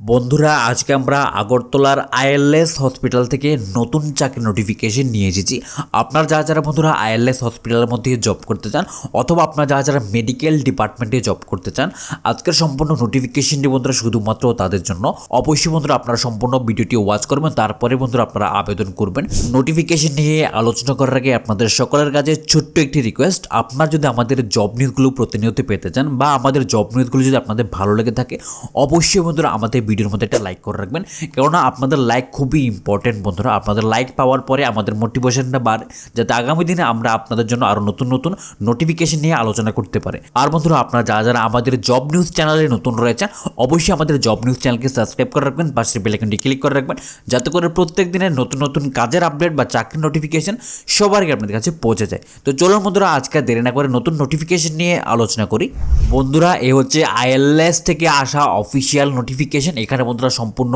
বন্ধুরা আজকে আমরা আগরতলার আইএলএস হসপিটাল থেকে নতুন চাকরি নোটিফিকেশন নিয়ে এসেছি। আপনারা যারা বন্ধুরা আইএলএস হসপিটালের মধ্যে জব করতে চান অথবা আপনারা যারা মেডিকেল ডিপার্টমেন্টে জব করতে চান, আজকের সম্পূর্ণ নোটিফিকেশনটি বন্ধুরা শুধুমাত্র তাদের জন্য। অবশ্যই বন্ধুরা আপনারা সম্পূর্ণ ভিডিওটি ওয়াচ করবেন, তারপরে বন্ধুরা আপনারা আবেদন করবেন। নোটিফিকেশন নিয়ে আলোচনা করার আগে আপনাদের সকলের কাছে ছোট্ট একটি রিকোয়েস্ট, আপনারা যদি আমাদের জব নিউজগুলো প্রতিনিয়ত পেতে চান বা আমাদের জব নিউজগুলো যদি আপনাদের ভালো লেগে থাকে, অবশ্যই বন্ধুরা আমাদের ভিডিওর মধ্যে একটা লাইক করে রাখবেন, কেননা আপনাদের লাইক খুবই ইম্পর্টেন্ট। বন্ধুরা আপনাদের লাইক পাওয়ার পরে আমাদের মোটিভেশনটা বাড়ে, যাতে আগামী দিনে আমরা আপনাদের জন্য আরও নতুন নতুন নোটিফিকেশন নিয়ে আলোচনা করতে পারি। আর বন্ধুরা আপনারা যারা আমাদের জব নিউজ চ্যানেলে নতুন রয়েছেন, অবশ্যই আমাদের জব নিউজ চ্যানেলকে সাবস্ক্রাইব করে রাখবেন, পাশের বেল আইকনটি ক্লিক করে রাখবেন, যাতে করে প্রত্যেক দিনের নতুন নতুন কাজের আপডেট বা চাকরির নোটিফিকেশন সবার আগে আপনাদের কাছে পৌঁছে যায়। তো চলুন বন্ধুরা আজকে দেরি না করে নতুন নোটিফিকেশন নিয়ে আলোচনা করি। বন্ধুরা এ হচ্ছে আইএলএস থেকে আসা অফিসিয়াল নোটিফিকেশন। এখানে বন্ধুরা সম্পূর্ণ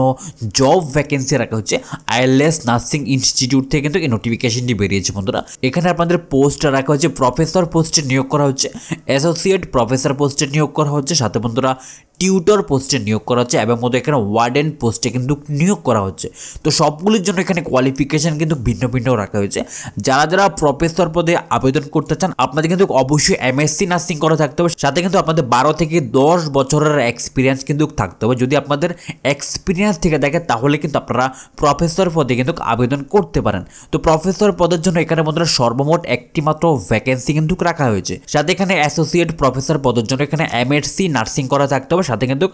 জব ভ্যাকেন্সি রাখা হচ্ছে। আইএলএস নার্সিং ইনস্টিটিউট থেকে কিন্তু এই নোটিফিকেশনটি বেরিয়েছে। বন্ধুরা এখানে আপনাদের পোস্ট রাখা হচ্ছে, প্রফেসর পোস্টে নিয়োগ করা হচ্ছে, অ্যাসোসিয়েট প্রফেসর পোস্টে নিয়োগ করা হচ্ছে, সাথে বন্ধুরা টিউটর পোস্টে নিয়োগ করা হচ্ছে এবং মধ্যে এখানে ওয়ার্ডেন পোস্টে কিন্তু নিয়োগ করা হচ্ছে। তো সবগুলির জন্য এখানে কোয়ালিফিকেশান কিন্তু ভিন্ন ভিন্ন রাখা হয়েছে। যারা প্রফেসর পদে আবেদন করতে চান, আপনাদের কিন্তু অবশ্যই এমএসসি নার্সিং করা থাকতে হবে, সাথে কিন্তু আপনাদের 12 থেকে 10 বছরের এক্সপিরিয়েন্স কিন্তু থাকতে হবে। যদি আপনাদের এক্সপিরিয়েন্স থেকে থাকে তাহলে কিন্তু আপনারা প্রফেসর পদে কিন্তু আবেদন করতে পারেন। তো প্রফেসর পদের জন্য এখানে বন্ধুরা সর্বমোট একটি মাত্র ভ্যাকেন্সি কিন্তু রাখা হয়েছে। সাথে এখানে অ্যাসোসিয়েট প্রফেসর পদের জন্য এখানে এমএসসি নার্সিং করা থাকতে হবে, সাথে কিন্তু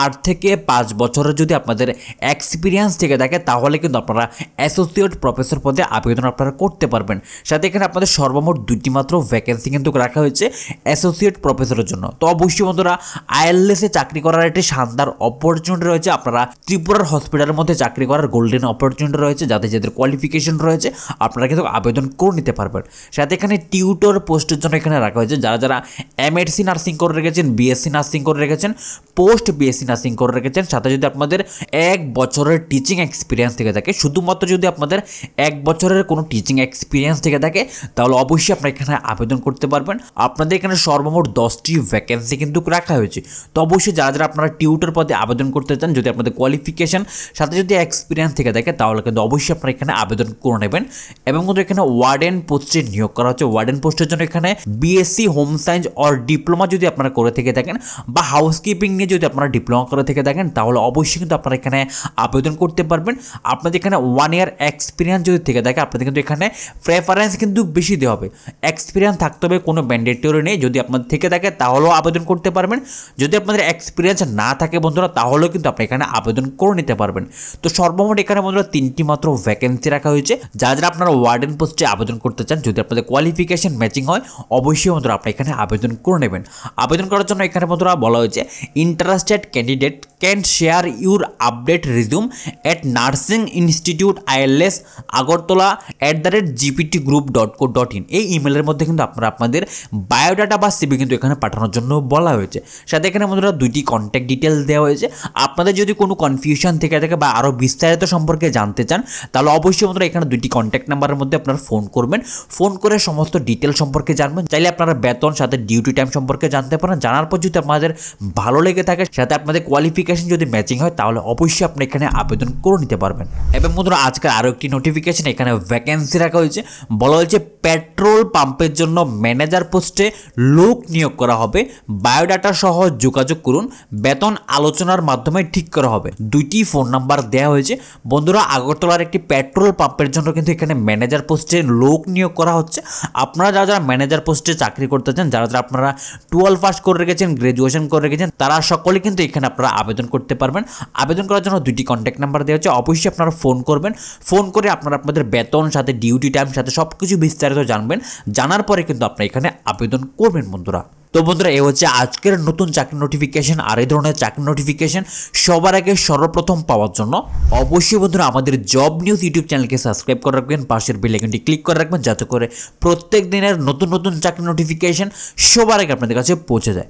8 থেকে 5 বছরের যদি আপনাদের এক্সপিরিয়েন্স থেকে থাকে তাহলে কিন্তু আপনারা অ্যাসোসিয়েট প্রফেসর পদে আবেদন আপনারা করতে পারবেন। সাথে এখানে আপনাদের সর্বমোট 2টি মাত্র ভ্যাকেন্সি কিন্তু রাখা হয়েছে অ্যাসোসিয়েট প্রফেসরের জন্য। তো অবশ্যই বন্ধুরা আইএলএসে চাকরি করার একটি শানদার অপরচুনিটি রয়েছে। আপনারা ত্রিপুরার হসপিটালের মধ্যে চাকরি করার গোল্ডেন অপরচুনিটি রয়েছে, যাদের কোয়ালিফিকেশন রয়েছে আপনারা কিন্তু আবেদন করে নিতে পারবেন। সাথে এখানে টিউটর পোস্টের জন্য এখানে রাখা হয়েছে, যারা এমএসসি নার্সিং করে রেখেছেন, বিএসসি নার্সিং করে রেখেছেন, পোস্ট বিএসসি নার্সিং করে রেখেছেন, সাথে যদি আপনাদের 1 বছরের টিচিং এক্সপিরিয়েন্স থেকে থাকে, শুধুমাত্র যদি আপনাদের 1 বছরের কোনো টিচিং এক্সপিরিয়েন্স থেকে থাকে তাহলে অবশ্যই আপনারা এখানে আবেদন করতে পারবেন। আপনাদের এখানে সর্বমোট 10টি ভ্যাকেন্সি কিন্তু রাখা হয়েছে। তো অবশ্যই যারা আপনারা টিউটর পদে আবেদন করতে চান, যদি আপনাদের কোয়ালিফিকেশন সাথে যদি এক্সপিরিয়েন্স থেকে থাকে তাহলে কিন্তু অবশ্যই আপনারা এখানে আবেদন করে নেবেন। এবং কিন্তু এখানে ওয়ার্ডেন পোস্টে নিয়োগ করা হচ্ছে। ওয়ার্ডেন পোস্টের জন্য এখানে BSc home science or diploma যদি আপনারা করে থেকে থাকেন বা হাউসকিপিং নিয়ে যদি আপনারা ডিপ্লোমা করে থেকে থাকেন তাহলে অবশ্যই কিন্তু আপনারা এখানে আবেদন করতে পারবেন। আপনাদের এখানে 1 ইয়ার এক্সপিরিয়েন্স যদি থেকে থাকে আপনাদের কিন্তু এখানে প্রেফারেন্স কিন্তু বেশি দেওয়া হবে। এক্সপিরিয়েন্স থাকতে হবে, কোনো ম্যান্ডেটরি নেই। যদি আপনাদের থেকে থাকে তাহলেও আবেদন করতে পারবেন। যদি আপনাদের এক্সপিরিয়েন্স না থাকে বন্ধুরা তাহলেও কিন্তু আপনি এখানে আবেদন করে নিতে পারবেন। তো সর্বমোট এখানে বন্ধুরা 3টি মাত্র ভ্যাকেন্সি রাখা হয়েছে। যারা আপনারা ওয়ার্ডেন পোস্টে আবেদন করতে চান, যদি আপনাদের কোয়ালিফিকেশন ম্যাচিং হয় অবশ্যই বন্ধুরা আপনি এখানে আবেদন করে নেবেন। আবেদন করার জন্য এখানে বন্ধুরা বলা হয়েছে interested candidate can share your update resume at nursing institute ILS Agartala @gptgroup.co.in। এই ইমেলের মধ্যে কিন্তু আপনারা আপনাদের বায়োডাটা বা সিভি কিন্তু এখানে পাঠানোর জন্য বলা হয়েছে। সাথে এখানে বন্ধুরা 2টি কন্ট্যাক্ট ডিটেলস দেওয়া হয়েছে। আপনাদের যদি কোনো কনফিউশন থেকে থাকে বা আরও বিস্তারিত সম্পর্কে জানতে চান তাহলে অবশ্যই বন্ধুরা এখানে 2টি কন্ট্যাক্ট নাম্বারের মধ্যে আপনারা ফোন করবেন। ফোন করে সমস্ত ডিটেল সম্পর্কে জানবেন। চাইলে আপনারা বেতন সাথে ডিউটি টাইম সম্পর্কে জানতে পারেন। জানার পর যদি আপনাদের ভালো লেগে থাকে, সাথে আপনাদের কোয়ালিফিকেশন যদি ম্যাচিং হয় তাহলে অবশ্যই আপনি এখানে আবেদন করে নিতে পারবেন। এবং বন্ধুরা আজকে আরও একটি নোটিফিকেশন এখানে ভ্যাকেন্সি রাখা হয়েছে। বলা হয়েছে পেট্রোল পাম্পের জন্য ম্যানেজার পোস্টে লোক নিয়োগ করা হবে। বায়োডাটা সহ যোগাযোগ করুন, বেতন আলোচনার মাধ্যমে ঠিক করা হবে। 2টি ফোন নাম্বার দেওয়া হয়েছে। বন্ধুরা আগরতলার একটি পেট্রোল পাম্পের জন্য কিন্তু এখানে ম্যানেজার পোস্টে লোক নিয়োগ করা হচ্ছে। আপনারা যারা ম্যানেজার পোস্টে চাকরি করতে চান, যারা আপনারা 12 পাস করে রেখেছেন, গ্রাজুয়েশন করে রেখেছেন, তারা সকলে কিন্তু এখানে আপনারা আবেদন করতে পারবেন। আবেদন করার জন্য 2টি কন্ট্যাক্ট নাম্বার দেওয়া হচ্ছে। অবশ্যই আপনারা ফোন করবেন। ফোন করে আপনারা আপনাদের বেতন সাথে ডিউটি টাইম সাথে সব কিছু বিস্তারিত জানবেন। জানার পরে কিন্তু আপনারা এখানে আবেদন করবেন বন্ধুরা। তো বন্ধুরা এ হচ্ছে আজকের নতুন চাকরি নোটিফিকেশন। আর এই ধরনের চাকরি নোটিফিকেশন সবার আগে সর্বপ্রথম পাওয়ার জন্য অবশ্যই বন্ধুরা আমাদের জব নিউজ ইউটিউব চ্যানেলকে সাবস্ক্রাইব করে রাখবেন, পাশের বেল আইকনটি ক্লিক করে রাখবেন, যাতে করে প্রত্যেক দিনের নতুন নতুন চাকরি নোটিফিকেশন সবার আগে আপনাদের কাছে পৌঁছে যায়।